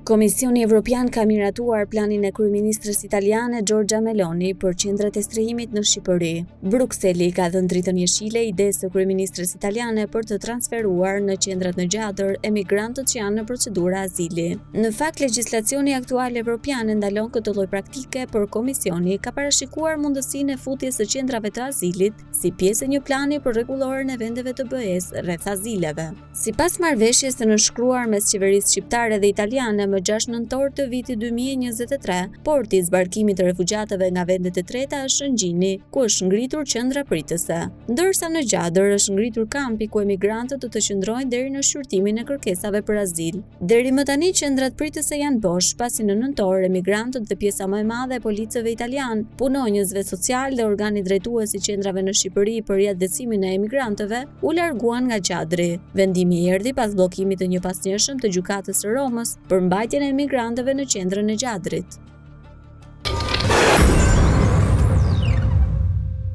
Komisioni Evropian ka miratuar planin e kryeministres italiane Giorgia Meloni për qendrat e strehimit në Shqipëri. Brukseli ka dhënë dritën jeshile idesë së kryeministres italiane për të transferuar në qendrat në Gjatër emigrantët që janë në procedurë azili. Në fakt, legjislacioni aktual evropian ndalon këtë lloj praktike, por Komisioni ka parashikuar mundësinë e futjes së qendrave të azilit si pjesë e një plani për rregullorjen e vendeve të BE-s rreth azileve. Sipas marrëveshjes së nënshkruar mes qeverisë shqiptare dhe italiane më 6 nëntor të vitit 2023, porti i zbarkimit të refugjatëve nga vendet e treta është në Gjini, ku është ngritur qendra pritëse, ndërsa në Gjatër është ngritur kampi ku emigrantët do të qëndrojnë deri në shqyrtimin e kërkesave për azil. Deri më tani qendrat pritëse janë bosh, pasi në nëntor emigrantët dhe pjesa më e madhe e policëve italian, punonjësve social dhe organi drejtues i qendrave në Shqipëri për riadhesimin e emigrantëve u larguan nga Gjatri. Vendimi erdhi pas bllokimit të një pasnjëshëm të gjykatës së Romës për mbajtjen e emigrantëve në qendrën e Gjatrit.